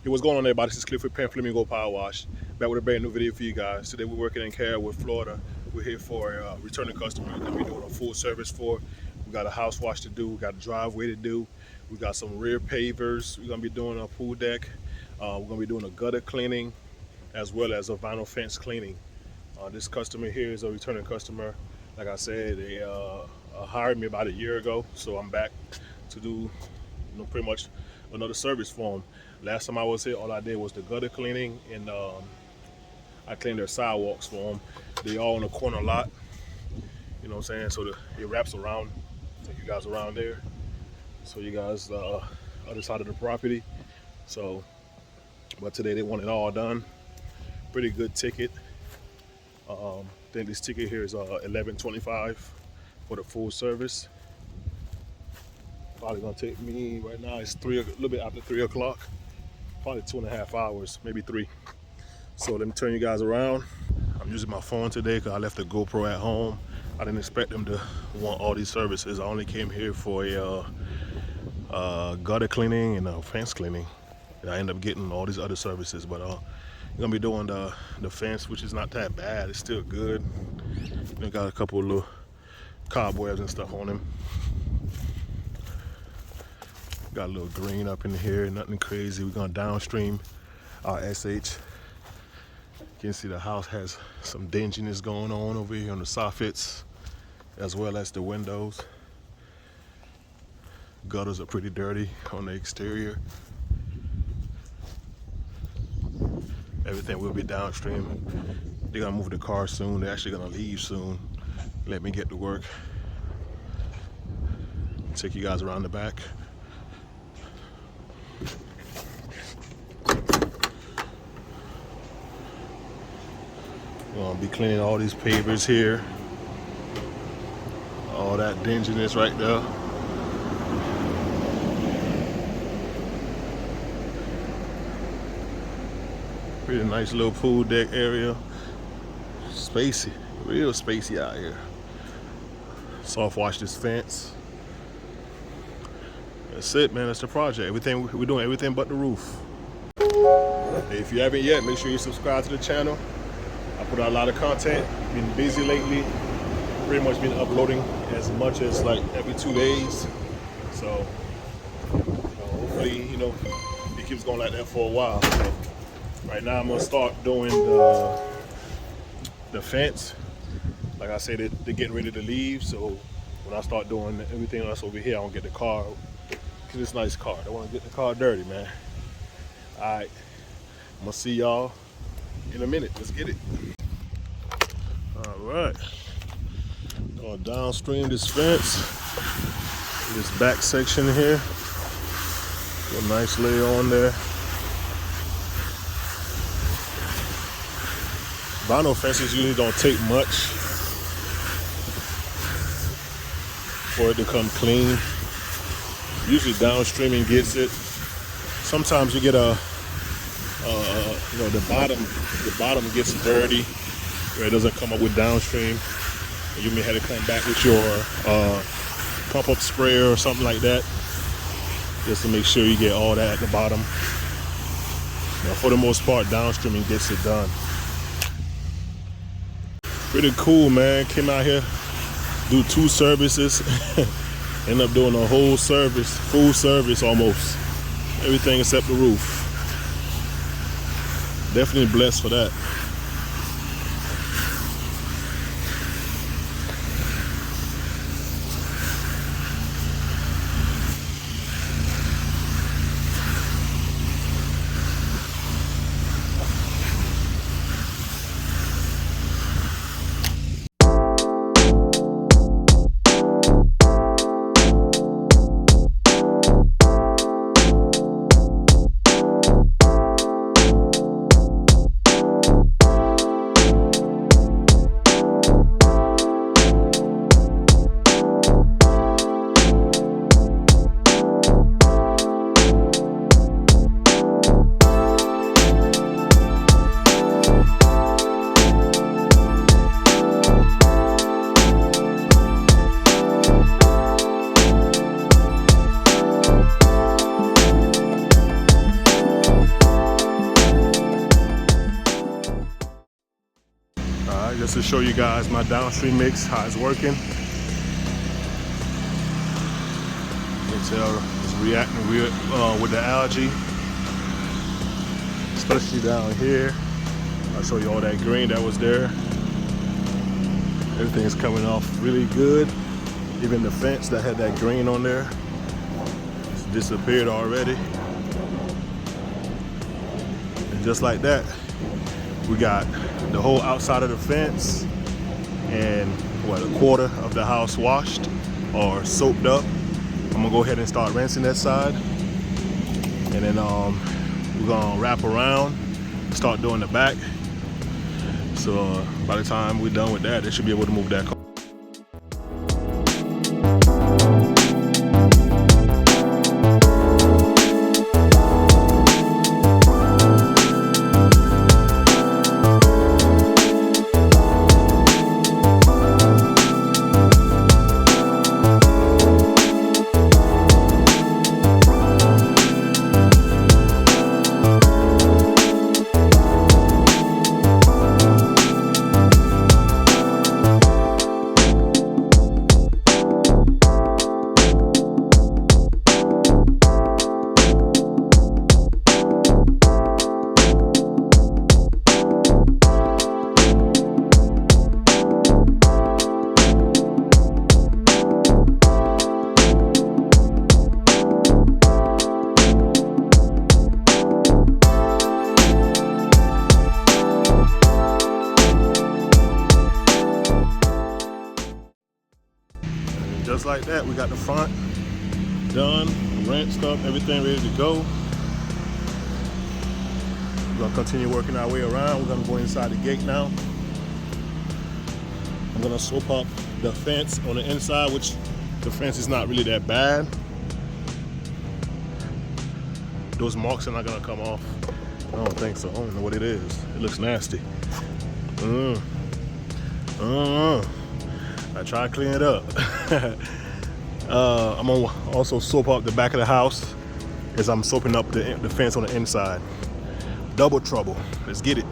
Hey, what's going on, everybody? This is Clifford Pan Flamingo Power Wash. Back with a brand new video for you guys. Today we're working in Carrollwood, Florida. We're here for a returning customer that we're doing a full service for. We got a house wash to do. We got a driveway to do. We got some rear pavers. We're gonna be doing a pool deck. We're gonna be doing a gutter cleaning as well as a vinyl fence cleaning. This customer here is a returning customer. Like I said, they hired me about a year ago, so I'm back to do pretty much another service for them. Last time I was here, all I did was the gutter cleaning, and I cleaned their sidewalks for them. They all on the corner lot, you know what I'm saying? So it wraps around, take you guys around there. So you guys, other side of the property. So, but today they want it all done. Pretty good ticket. I think this ticket here is $11.25 for the full service. Probably gonna take me right now. It's a little bit after 3 o'clock. Probably 2.5 hours, maybe 3. So let me turn you guys around. I'm using my phone today because I left the GoPro at home. I didn't expect them to want all these services. I only came here for a gutter cleaning and a fence cleaning. And I ended up getting all these other services, but you're gonna be doing the fence, which is not that bad. It's still good. Got a couple of little cobwebs and stuff on them. Got a little green up in here, nothing crazy. We're gonna downstream our SH. You can see the house has some dinginess going on over here on the soffits, as well as the windows. Gutters are pretty dirty on the exterior. Everything will be downstream. They're gonna move the car soon. They're actually gonna leave soon. Let me get to work. Take you guys around the back. We're gonna be cleaning all these pavers here. All that dinginess right there. Pretty nice little pool deck area. Spacey, real spacey out here. Soft wash this fence. That's it, man. That's the project. Everything we're doing, everything but the roof. Hey, if you haven't yet, make sure you subscribe to the channel. I put out a lot of content. Been busy lately. Pretty much been uploading as much as like every 2 days. So hopefully, it keeps going like that for a while. So right now I'm gonna start doing the fence. Like I said, they're getting ready to leave. So when I start doing everything else over here, I don't get the car. Cause it's a nice car. I don't want to get the car dirty, man. All right, I'm gonna see y'all in a minute. Let's get it. All right, going downstream this fence, this back section here. A nice layer on there. Vinyl fences usually don't take much for it to come clean. Usually downstreaming gets it. Sometimes you get the bottom gets dirty where it doesn't come up with downstream. You may have to come back with your pump-up sprayer or something like that, just to make sure you get all that at the bottom. Now, for the most part, downstreaming gets it done. Pretty cool, man. Came out here, do 2 services, end up doing a whole service, full service almost. Everything except the roof. Definitely blessed for that. just to show you guys my downstream mix, how it's working. You can tell it's reacting with the algae, especially down here. I'll show you all that green that was there. Everything is coming off really good. Even the fence that had that green on there, it's disappeared already. And just like that, we got the whole outside of the fence and what, a quarter of the house washed or soaped up. I'm gonna go ahead and start rinsing that side, and then we're gonna wrap around, start doing the back. So by the time we're done with that, they should be able to move that car. Just like that, we got the front done, rinsed up, everything ready to go. We're gonna continue working our way around. We're gonna go inside the gate now. I'm gonna soap up the fence on the inside, which the fence is not really that bad. Those marks are not gonna come off. I don't think so. I don't know what it is. It looks nasty. I try to clean it up. I'm gonna also soap up the back of the house as I'm soaping up the fence on the inside. Double trouble. Let's get it.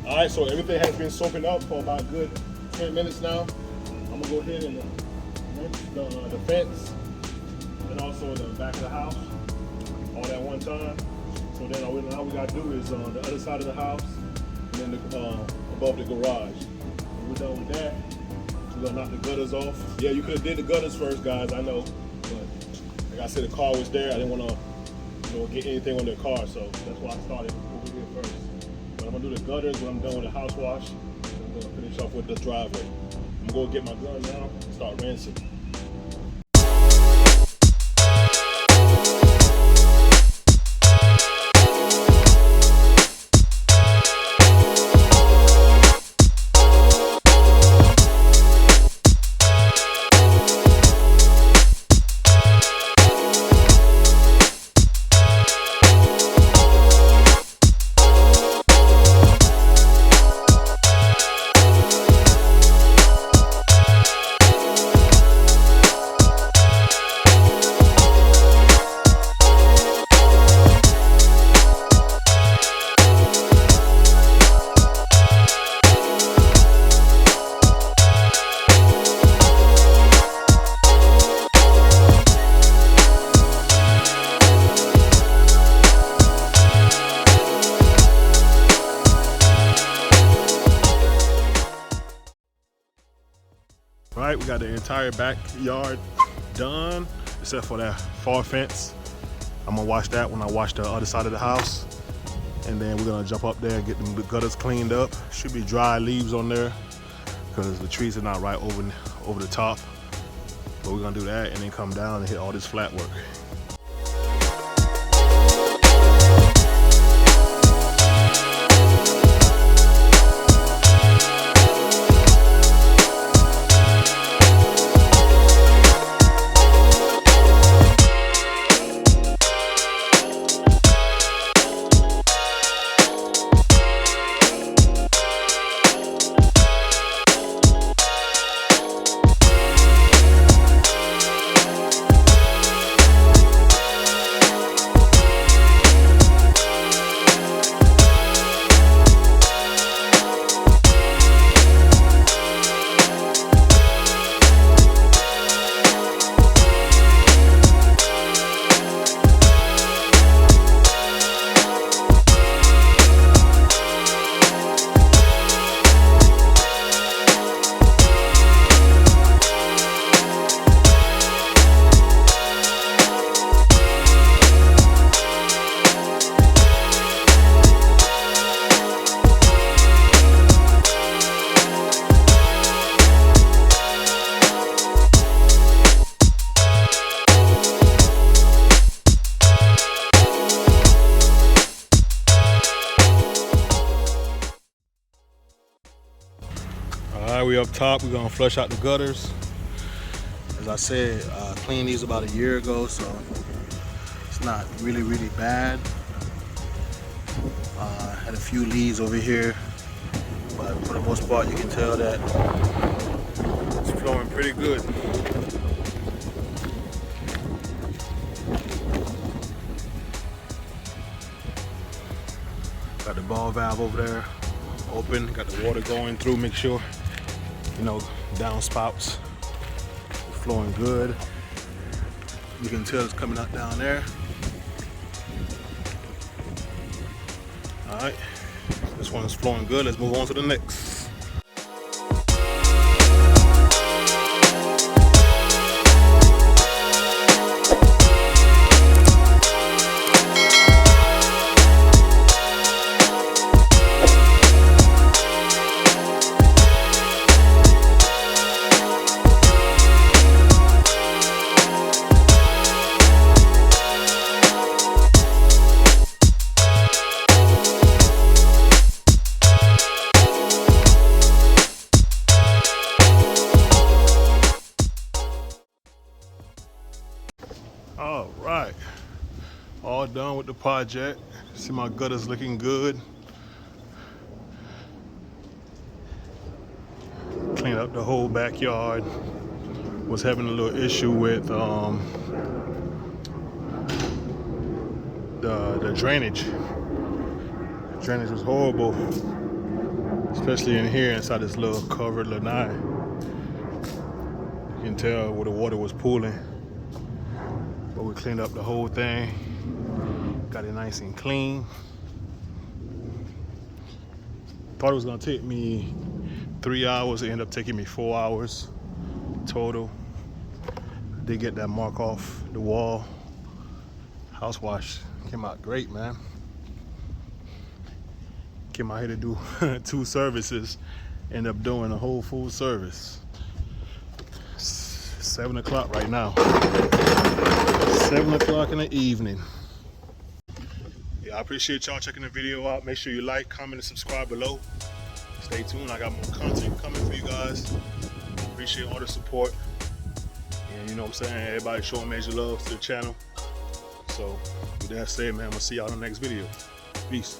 Alright, so everything has been soaking up for about a good 10 minutes now. I'm gonna go ahead and rinse the fence and also the back of the house all at one time. So then all we gotta do is on the other side of the house and then above the garage. When we're done with that, we're gonna knock the gutters off. Yeah, you could have did the gutters first, guys, I know, but like I said, the car was there. I didn't want to get anything on the car, so that's why I started over here first. But I'm gonna do the gutters when I'm done with the house wash. I'm gonna finish off with the driveway. I'm gonna go get my gun now and start rinsing. All right, we got the entire backyard done, except for that far fence. I'm gonna wash that when I wash the other side of the house. And then we're gonna jump up there and get the gutters cleaned up. Should be dry leaves on there because the trees are not right over the top. But we're gonna do that and then come down and hit all this flat work. All right, we up top. We're gonna flush out the gutters. As I said, cleaned these about a year ago, so it's not really bad. Had a few leaves over here, but for the most part, you can tell that it's flowing pretty good. Got the ball valve over there open, got the water going through, make sure, you know, downspouts flowing good. You can tell it's coming out down there. All right, this one's flowing good. Let's move on to the next. All right, all done with the project. See my gutters looking good. Cleaned up the whole backyard. Was having a little issue with the drainage. The drainage was horrible, especially in here inside this little covered lanai. You can tell where the water was pooling. But we cleaned up the whole thing, got it nice and clean. Thought it was gonna take me 3 hours, it ended up taking me 4 hours total. Did get that mark off the wall. House wash came out great, man. Came out here to do 2 services, end up doing a whole full service. 7 o'clock right now. 7 o'clock in the evening. Yeah, I appreciate y'all checking the video out. Make sure you like, comment, and subscribe below. Stay tuned. I got more content coming for you guys. Appreciate all the support. And you know what I'm saying? Everybody showing major love to the channel. So with that said, man, I'm gonna see y'all in the next video. Peace.